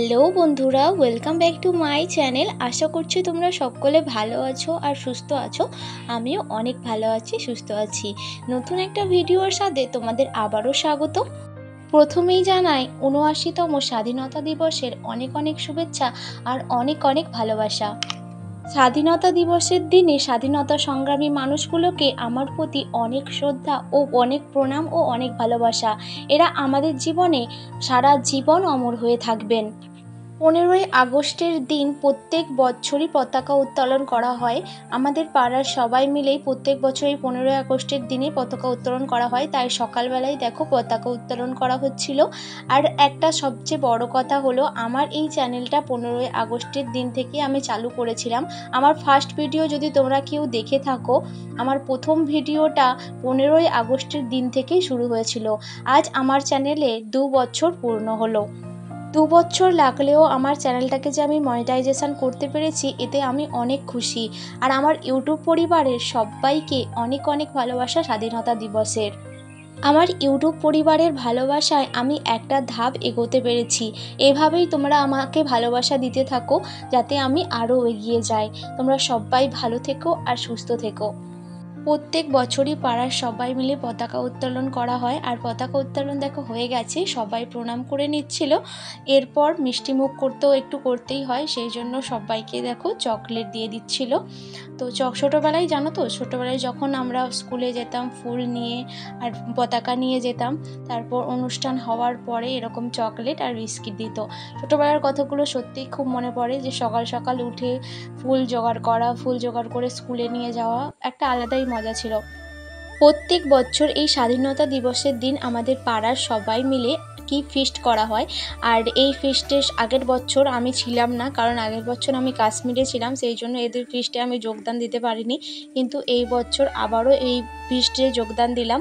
Hello বন্ধুরা, welcome back to my channel. আশা করছি তোমরা সকলে ভালো আছো আর সুস্থ আছো। আমিও অনেক ভালো আছি, সুস্থ আছি। নতুন একটা ভিডিওর সাথে তোমাদের আবারও স্বাগত। প্রথমেই জানাই ৭৯তম স্বাধীনতা দিবসের অনেক অনেক শুভেচ্ছা আর অনেক অনেক ভালোবাসা। স্বাধীনতা দিবসের দিনে স্বাধীনতা সংগ্রামী মানুষগুলোকে আমার প্রতি অনেক শ্রদ্ধা ও অনেক প্রণাম ও অনেক ভালোবাসা। এরা আমাদের জীবনে সারা জীবন অমর হয়ে থাকবেন। 15ই আগস্টের দিন প্রত্যেক বছরই পতাকা উত্তোলন করা হয়। আমাদের পাড়ার সবাই মিলেই প্রত্যেক বছরই 15ই আগস্টের দিনে পতাকা উত্তোলন করা হয়। তাই সকালবেলায় দেখো পতাকা উত্তোলন করা হচ্ছিল। আর একটা সবচেয়ে বড় কথা হলো, আমার এই চ্যানেলটা 15ই আগস্টের দিন থেকে আমি চালু করেছিলাম। আমার ফার্স্ট ভিডিও যদি তোমরা কেউ দেখে থাকো, আমার প্রথম ভিডিওটা 15ই আগস্টের দিন থেকেই শুরু হয়েছিল। আজ আমার চ্যানেলে 2 বছর পূর্ণ হলো। 2 বছর লাগলেও আমার চ্যানেলটাকে যে আমি মনিটাইজেশন করতে পেরেছি, এতে আমি অনেক খুশি। আর আমার ইউটিউব পরিবারের সবাইকে অনেক অনেক ভালোবাসা স্বাধীনতা দিবসের। আমার ইউটিউব পরিবারের ভালোবাসায় আমি একটা ধাপ এগোতে পেরেছি। এভাবেই তোমরা আমাকে ভালোবাসা দিতে থাকো, যাতে আমি আরও এগিয়ে যাই। তোমরা সবাই ভালো থেকো আর সুস্থ থেকো। প্রত্যেক বছরই পাড়ার সবাই মিলে পতাকা উত্তোলন করা হয়। আর পতাকা উত্তোলন দেখো হয়ে গেছে, সবাই প্রণাম করে নিচ্ছিল। এরপর মিষ্টিমুখ একটু করতেই হয়, সেই জন্য সবাইকে দেখো চকলেট দিয়ে দিচ্ছিল। তো ছোটোবেলায় জানো তো, ছোটোবেলায় যখন আমরা স্কুলে যেতাম ফুল নিয়ে আর পতাকা নিয়ে যেতাম, তারপর অনুষ্ঠান হওয়ার পরে এরকম চকলেট আর বিস্কিট দিত। ছোটোবেলার কথাগুলো সত্যিই খুব মনে পড়ে, যে সকাল সকাল উঠে ফুল জোগাড় করে স্কুলে নিয়ে যাওয়া একটা আলাদাই মজা ছিল। প্রত্যেক বছর এই স্বাধীনতা দিবসের দিন আমাদের পাড়ার সবাই মিলে ফিস্ট করা হয়। আর এই ফিস্টের আগের বছর আমি ছিলাম না, কারণ আগের বছর আমি কাশ্মীরে ছিলাম, সেই জন্য এদের ফিস্টে আমি যোগদান দিতে পারিনি। কিন্তু এই বছর আবারও এই ফিস্টে যোগদান দিলাম।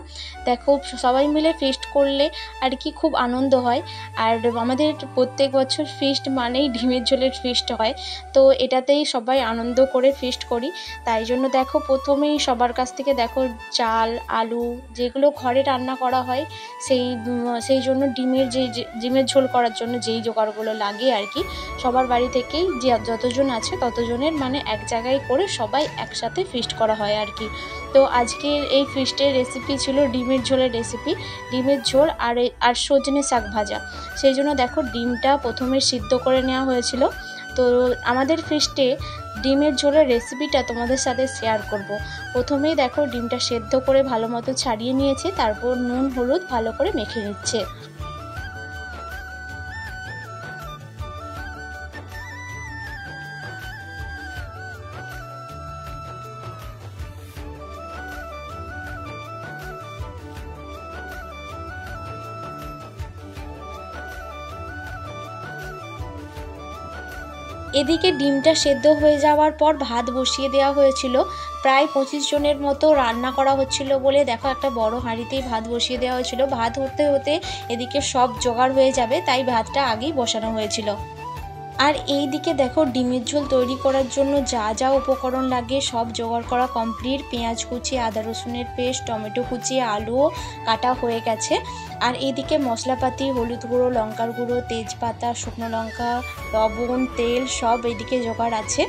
দেখো সবাই মিলে ফিস্ট করলে আর কি খুব আনন্দ হয়। আর আমাদের প্রত্যেক বছর ফিস্ট মানেই ডিমের ঝোলের ফিস্ট হয়, তো এটাতেই সবাই আনন্দ করে ফিস্ট করি। তাই জন্য দেখো প্রথমেই সবার কাছ থেকে দেখো চাল, আলু যেগুলো ঘরে রান্না করা হয়, সেই জন্য ডিমের ঝোল করার জন্য যেই জোগাড়গুলো লাগে আর কি, সবার বাড়ি থেকেই যে যতজন আছে ততজনের মানে এক জায়গায় করে সবাই একসাথে ফিস্ট করা হয় আর কি। তো আজকের এই ফিস্টের রেসিপি ছিল ডিমের ঝোলের রেসিপি, ডিমের ঝোল আর সজনে শাক ভাজা। সেই জন্য দেখো ডিমটা প্রথমে সিদ্ধ করে নেওয়া হয়েছিল। তো আমাদের ফিস্টে ডিমের ঝোলের রেসিপিটা তোমাদের সাথে শেয়ার করব। প্রথমেই দেখো ডিমটা সেদ্ধ করে ভালো মতো ছাড়িয়ে নিয়েছে, তারপর নুন হলুদ ভালো করে মেখে নিচ্ছে। এদিকে ডিমটা সেদ্ধ হয়ে যাওয়ার পর ভাত বসিয়ে দেওয়া হয়েছিল। প্রায় 25 জনের মতো রান্না করা হচ্ছিল বলে দেখো একটা বড় হাঁড়িতেই ভাত বসিয়ে দেওয়া হয়েছিল। ভাত হতে হতে এদিকে সব জোগাড় হয়ে যাবে, তাই ভাতটা আগেই বসানো হয়েছিল। আর এই দিকে দেখো ডিমের ঝোল তৈরি করার জন্য যা যা উপকরণ লাগে সব জোগাড় করা কমপ্লিট। পেঁয়াজ কুচি, আদা রসুনের পেস্ট, টমেটো কুচি, আলুও কাটা হয়ে গেছে। আর এইদিকে মশলাপাতি হলুদ গুঁড়ো, লঙ্কার গুঁড়ো, তেজপাতা, শুকনো লঙ্কা, লবণ, তেল সব এইদিকে জোগাড় আছে।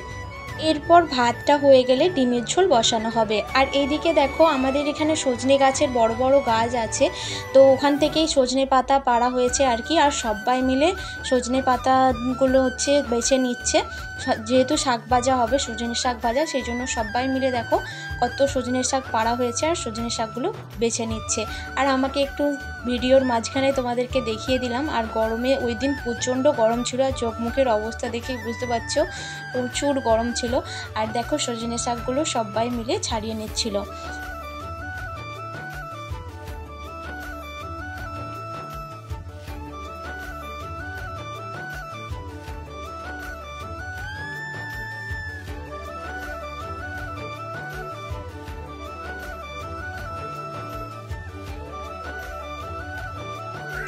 এরপর ভাতটা হয়ে গেলে ডিমের ঝোল বসানো হবে। আর এইদিকে দেখো আমাদের এখানে সজনে গাছের বড় বড় গাছ আছে, তো ওখান থেকেই সজনে পাতা পাড়া হয়েছে আর কি। আর সবাই মিলে সজনে পাতাগুলো বেছে নিচ্ছে, যেহেতু শাক ভাজা হবে, সজনের শাক ভাজা, সেই জন্য সবাই মিলে দেখো কত সজনের শাক পাড়া হয়েছে আর সজনের শাকগুলো বেছে নিচ্ছে। আর আমাকে একটু ভিডিওর মাঝখানে তোমাদেরকে দেখিয়ে দিলাম। আর গরমে ওই দিন প্রচণ্ড গরম ছিল, আর চোখ মুখের অবস্থা দেখেই বুঝতে পারছো প্রচুর গরম ছিল। আর দেখো সজনের শাকগুলো সবাই মিলে ছাড়িয়ে নিচ্ছিল।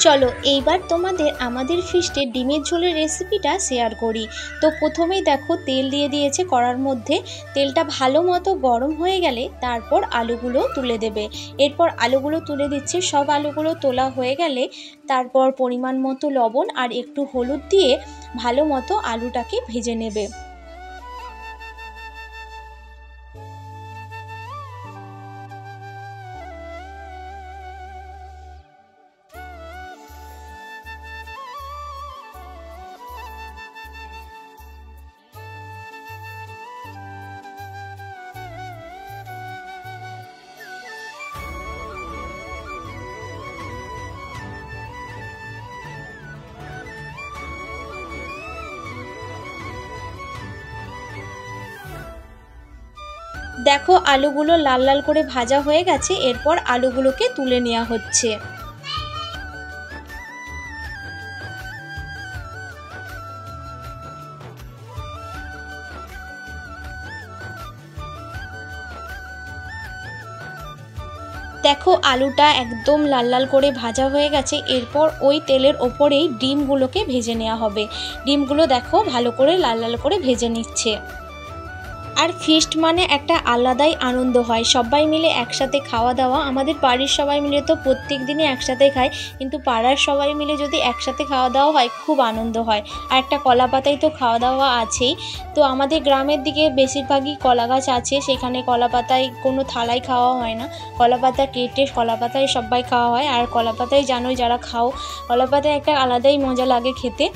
চলো এইবার তোমাদের আমাদের ফিস্টে ডিমের ঝোলের রেসিপিটা শেয়ার করি। তো প্রথমেই দেখো তেল দিয়ে দিয়েছে কড়ার মধ্যে। তেলটা ভালো মতো গরম হয়ে গেলে তারপর আলুগুলো তুলে দেবে। এরপর আলুগুলো তুলে দিচ্ছে। সব আলুগুলো তোলা হয়ে গেলে তারপর পরিমাণ মতো লবণ আর একটু হলুদ দিয়ে ভালো মতো আলুটাকে ভেজে নেবে। দেখো আলুগুলো লাল লাল করে ভাজা হয়ে গেছে। এরপর আলুগুলোকে তুলে নেওয়া হচ্ছে। দেখো আলুটা একদম লাল লাল করে ভাজা হয়ে গেছে। এরপর ওই তেলের ওপরেই ডিমগুলোকে ভেজে নেওয়া হবে। ডিমগুলো দেখো ভালো করে লাল লাল করে ভেজে নিচ্ছে। আর ফিস্ট মানে একটা আলাদাই আনন্দ হয়, সবাই মিলে একসাথে খাওয়া দাওয়া। আমাদের বাড়ির সবাই মিলে তো প্রত্যেক দিনই একসাথে খায়, কিন্তু পাড়ার সবাই মিলে যদি একসাথে খাওয়া দাওয়া হয় খুব আনন্দ হয়। আর একটা কলা পাতায় তো খাওয়া দাওয়া আছেই। তো আমাদের গ্রামের দিকে বেশিরভাগই কলা গাছ আছে, সেখানে কলা পাতায় কোনো থালায় খাওয়া হয় না, কলা পাতা কেটে কলা পাতায় সবাই খাওয়া হয়। আর কলা পাতায় জানোই যারা খাও, কলা পাতায় একটা আলাদাই মজা লাগে খেতে।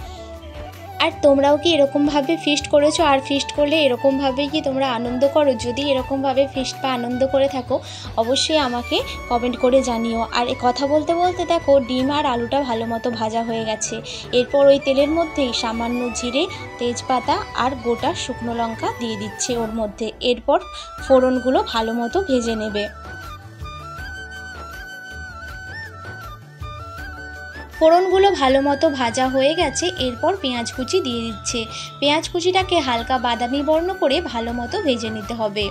আর তোমরাও কি এরকমভাবে ফিস্ট করেছো? আর ফিস্ট করলে এরকমভাবেই কি তোমরা আনন্দ করো? যদি এরকমভাবে ফিস্ট বা আনন্দ করে থাকো অবশ্যই আমাকে কমেন্ট করে জানিও। আর কথা বলতে বলতে দেখো ডিম আর আলুটা ভালো মতো ভাজা হয়ে গেছে। এরপর ওই তেলের মধ্যেই সামান্য জিরে, তেজপাতা আর গোটা শুকনো লঙ্কা দিয়ে দিচ্ছে ওর মধ্যে। এরপর ফোড়নগুলো ভালো মতো ভেজে নেবে। ফোড়নগুলো ভালো মতো ভাজা হয়ে গেছে। এরপর পেঁয়াজ কুচি দিয়ে দিচ্ছে। পেঁয়াজ কুচিটাকে হালকা বাদামি বর্ণ করে ভালো মতো ভেজে নিতে হবে।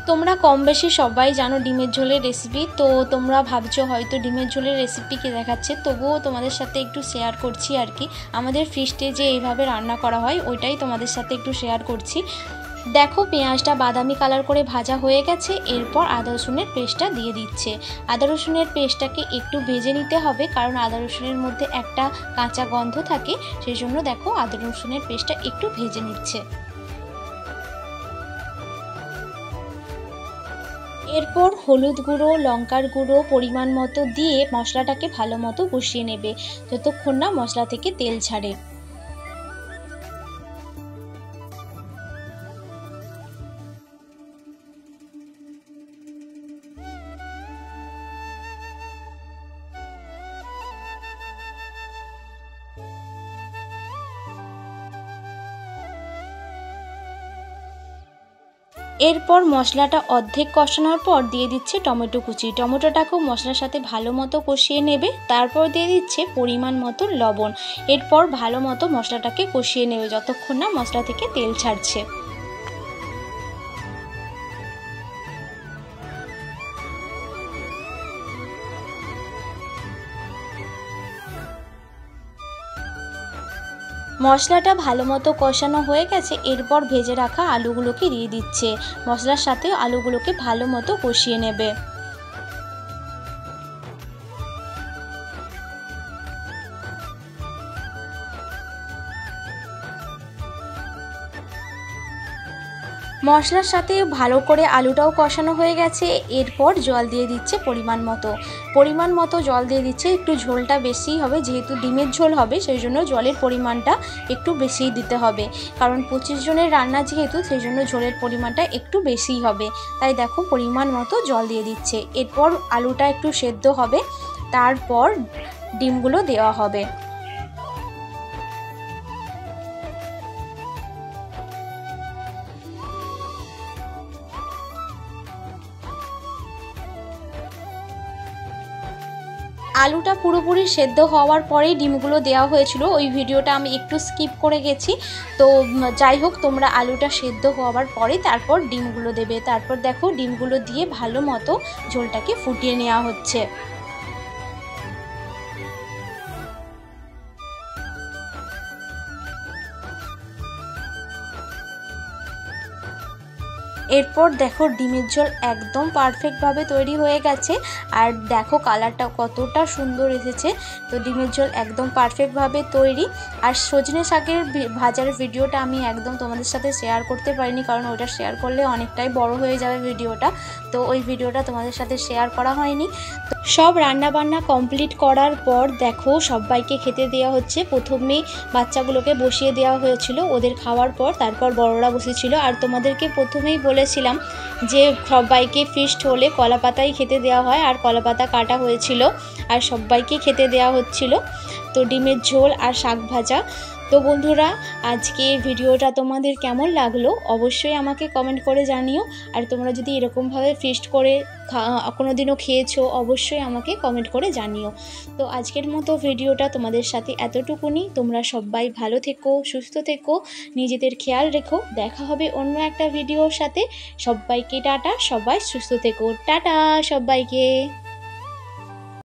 তোমরা কম বেশি সবাই জানো ডিমের ঝোলের রেসিপি। তো তোমরা ভাবছো হয়তো ডিমের ঝোলের রেসিপি কে দেখাচ্ছে, তবুও তোমাদের সাথে একটু শেয়ার করছি আর কি। আমাদের ফিস্টে যে এইভাবে রান্না করা হয় ওইটাই তোমাদের সাথে একটু শেয়ার করছি। দেখো পেঁয়াজটা বাদামি কালার করে ভাজা হয়ে গেছে। এরপর আদা রসুনের পেস্টটা দিয়ে দিচ্ছে। আদা রসুনের পেস্টটাকে একটু ভেজে নিতে হবে, কারণ আদা রসুনের মধ্যে একটা কাঁচা গন্ধ থাকে, সেই জন্য দেখো আদা রসুনের পেস্টটা একটু ভেজে নিচ্ছে। এরপর হলুদ গুঁড়ো, লঙ্কার গুঁড়ো পরিমাণ মতো দিয়ে মশলাটাকে ভালো মতো কষিয়ে নেবে যতক্ষণ না মশলা থেকে তেল ছাড়ে। এরপর মশলাটা অর্ধেক কষানোর পর দিয়ে দিচ্ছে টমেটো কুচি। টমেটোটাকেও মশলার সাথে ভালো মতো কষিয়ে নেবে। তারপর দিয়ে দিচ্ছে পরিমাণ মতো লবণ। এরপর ভালো মতো মশলাটাকে কষিয়ে নেবে যতক্ষণ না মশলা থেকে তেল ছাড়ছে। মশলাটা ভালো মতো কষানো হয়ে গেছে। এরপর ভেজে রাখা আলুগুলোকে দিয়ে দিচ্ছে। মশলার সাথে আলুগুলোকে ভালো মতো কষিয়ে নেবে। মশলার সাথে ভালো করে আলুটাও কষানো হয়ে গেছে। এরপর জল দিয়ে দিচ্ছে পরিমাণ মতো জল দিয়ে দিচ্ছে। একটু ঝোলটা বেশিই হবে, যেহেতু ডিমের ঝোল হবে সেই জন্য জলের পরিমাণটা একটু বেশিই দিতে হবে, কারণ 25 জনের রান্না যেহেতু সেই জন্য ঝোলের পরিমাণটা একটু বেশিই হবে। তাই দেখো পরিমাণ মতো জল দিয়ে দিচ্ছে। এরপর আলুটা একটু সেদ্ধ হবে, তারপর ডিমগুলো দেওয়া হবে। আলুটা পুরোপুরি সেদ্ধ হওয়ার পরেই ডিমগুলো দেওয়া হয়েছিল, ওই ভিডিওটা আমি একটু স্কিপ করে গেছি। তো যাই হোক, তোমরা আলুটা সেদ্ধ হওয়ার পরে তারপর ডিমগুলো দেবে। তারপর দেখো ডিমগুলো দিয়ে ভালো মতো ঝোলটাকে ফুটিয়ে নেওয়া হচ্ছে। এরপর দেখো ডিমের ঝোল একদম পারফেক্টভাবে তৈরি হয়ে গেছে। আর দেখো কালারটা কতটা সুন্দর এসেছে। তো ডিমের ঝোল একদম পারফেক্টভাবে তৈরি। আর সজনে শাকের ভাজার ভিডিওটা আমি একদম তোমাদের সাথে শেয়ার করতে পারিনি, কারণ ওটা শেয়ার করলে অনেকটাই বড় হয়ে যাবে ভিডিওটা। তো ওই ভিডিওটা তোমাদের সাথে শেয়ার করা হয়নি। সব রান্নাবান্না কমপ্লিট করার পর দেখো সবাইকে খেতে দেওয়া হচ্ছে। প্রথমেই বাচ্চাগুলোকে বসিয়ে দেওয়া হয়েছিল, ওদের খাওয়ার পর তারপর বড়রা বসেছিল। আর তোমাদেরকে প্রথমেই বলেছিলাম যে সবাইকে ফিস্ট হলে কলা পাতাই খেতে দেওয়া হয়, আর কলা পাতা কাটা হয়েছিল আর সবাইকে খেতে দেওয়া হচ্ছিল। তো ডিমের ঝোল আর শাক ভাজা। তো বন্ধুরা, আজকের ভিডিওটা তোমাদের কেমন লাগলো অবশ্যই আমাকে কমেন্ট করে জানিও। আর তোমরা যদি এরকমভাবে ফিস্ট করে কোনোদিনও খেয়েছো অবশ্যই আমাকে কমেন্ট করে জানিও। তো আজকের মতো ভিডিওটা তোমাদের সাথে এতটুকুনি। তোমরা সবাই ভালো থেকো, সুস্থ থেকো, নিজেদের খেয়াল রেখো। দেখা হবে অন্য একটা ভিডিওর সাথে। সবাইকে টাটা, সবাই সুস্থ থেকো। টাটা সবাইকে।